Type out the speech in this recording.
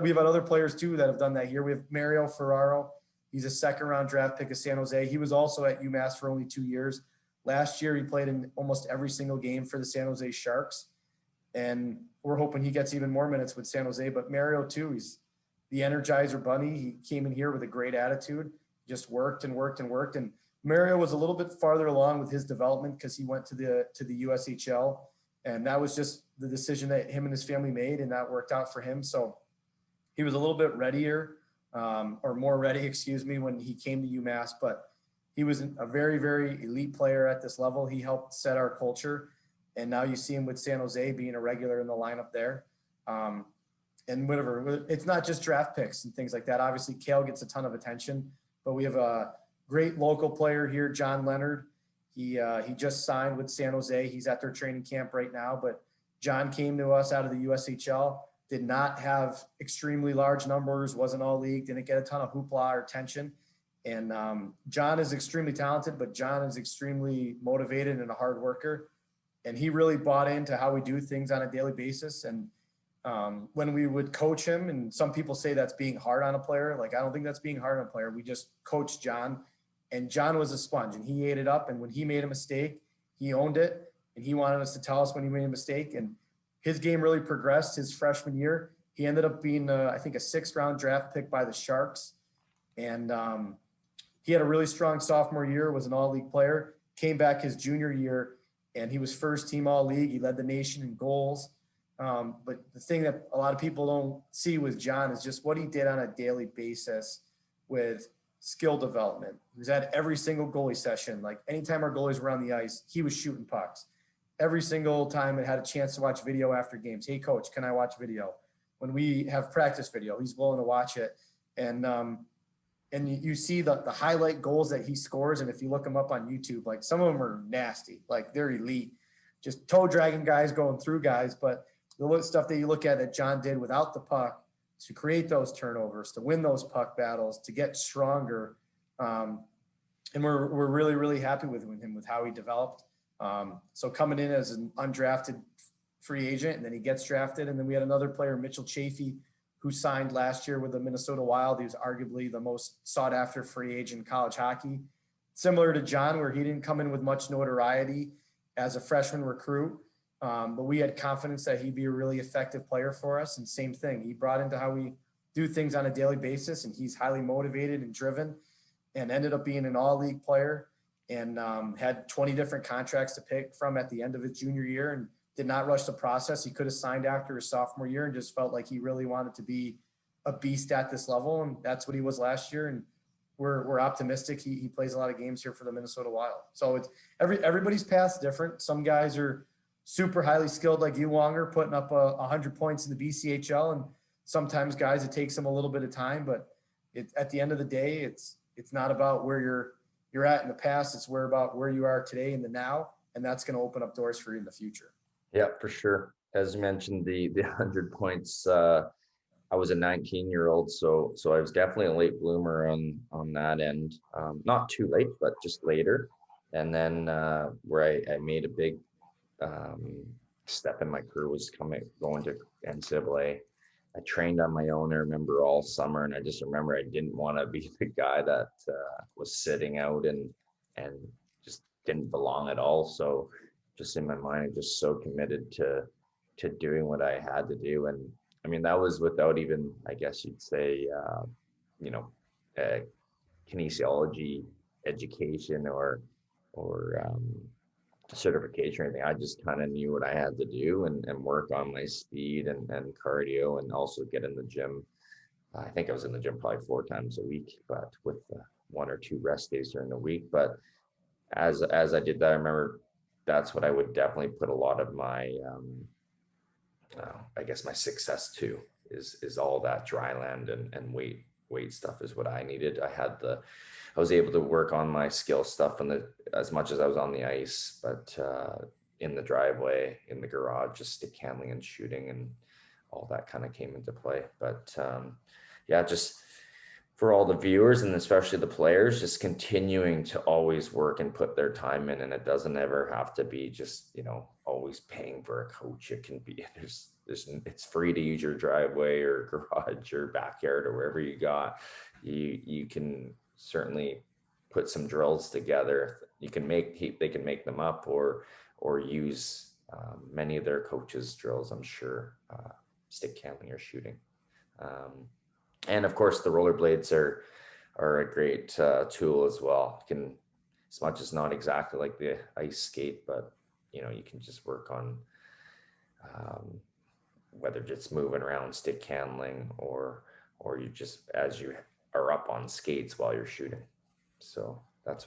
we've had other players too that have done that here. We have Mario Ferraro. He's a second-round draft pick of San Jose. He was also at Umass for only 2 years. Last year, he played in almost every single game for the San Jose Sharks. And we're hoping he gets even more minutes with San Jose. But Mario, too, he's the energizer bunny. He came in here with a great attitude, just worked and worked and worked. And Mario was a little bit farther along with his development because he went to the USHL. And that was just the decision that him and his family made, and that worked out for him. So he was a little bit readier, or more ready, excuse me, when he came to UMass. But he was a very, very elite player at this level. He helped set our culture. And now you see him with San Jose being a regular in the lineup there. And whatever, it's not just draft picks and things like that. Obviously, Kale gets a ton of attention, but we have a great local player here, John Leonard. He just signed with San Jose. He's at their training camp right now, but John came to us out of the USHL, did not have extremely large numbers, wasn't all league, didn't get a ton of hoopla or attention. And John is extremely talented, but John is extremely motivated and a hard worker. And he really bought into how we do things on a daily basis. And when we would coach him, and some people say that's being hard on a player. Like, I don't think that's being hard on a player. We just coached John, and John was a sponge, and he ate it up. And when he made a mistake, he owned it, and he wanted us to tell us when he made a mistake. And his game really progressed his freshman year. He ended up being, I think, a 6th-round draft pick by the Sharks. And he had a really strong sophomore year, was an all-league player, came back his junior year, and he was first-team all-league. He led the nation in goals. But the thing that a lot of people don't see with John is just what he did on a daily basis with skill development. He was at every single goalie session. Like, anytime our goalies were on the ice, he was shooting pucks. Every single time it had a chance to watch video after games. Hey, coach, can I watch video? When we have practice video, he's willing to watch it. And you see the highlight goals that he scores. And if you look them up on YouTube, like, some of them are nasty, like they're elite, just toe dragging guys, going through guys. But the stuff that you look at that John did without the puck to create those turnovers, to win those puck battles, to get stronger. And we're really, really happy with him, with how he developed. So coming in as an undrafted free agent, and then he gets drafted. And then we had another player, Mitchell Chafee, who signed last year with the Minnesota Wild. He was arguably the most sought after free agent in college hockey. Similar to John, where he didn't come in with much notoriety as a freshman recruit. But we had confidence that he'd be a really effective player for us. And same thing, he brought into how we do things on a daily basis, and he's highly motivated and driven, and ended up being an all-league player, and had 20 different contracts to pick from at the end of his junior year, and did not rush the process. He could have signed after his sophomore year and just felt like he really wanted to be a beast at this level. And that's what he was last year. And we're optimistic. He plays a lot of games here for the Minnesota Wild. So it's everybody's path's different. Some guys are super highly skilled, like you, Wonger, putting up 100 points in the BCHL. And sometimes guys, it takes them a little bit of time, but at the end of the day, it's not about where you're at in the past. It's about where you are today in the now. And that's going to open up doors for you in the future. Yeah, for sure. As you mentioned, the 100 points, I was a 19-year-old, so I was definitely a late bloomer on that end. Not too late, but just later. And then where I made a big step in my career was going to NCAA. I trained on my own, I remember, all summer, and I just remember I didn't want to be the guy that was sitting out and just didn't belong at all. So just in my mind, I'm just so committed to doing what I had to do. And I mean, that was without even, I guess you'd say, kinesiology education or certification or anything. I just kind of knew what I had to do and work on my speed and cardio, and also get in the gym. I think I was in the gym probably 4 times a week, but with 1 or 2 rest days during the week. But as I did that, I remember that's what I would definitely put a lot of my, I guess my success to is all that dry land and weight stuff is what I needed. I was able to work on my skill stuff as much as I was on the ice, but in the driveway, in the garage, just stick handling and shooting and all that kind of came into play. But just for all the viewers and especially the players, just continuing to always work and put their time in. And it doesn't ever have to be just, always paying for a coach. It can be, it's free to use your driveway or garage or backyard or wherever you got. You can certainly put some drills together. They can make them up or use many of their coaches' drills, I'm sure, stick handling or shooting. And of course, the rollerblades are a great tool as well. You can, as much as not exactly like the ice skate, but you can just work on whether it's moving around, stick handling, or you just as you are up on skates while you're shooting. So that's what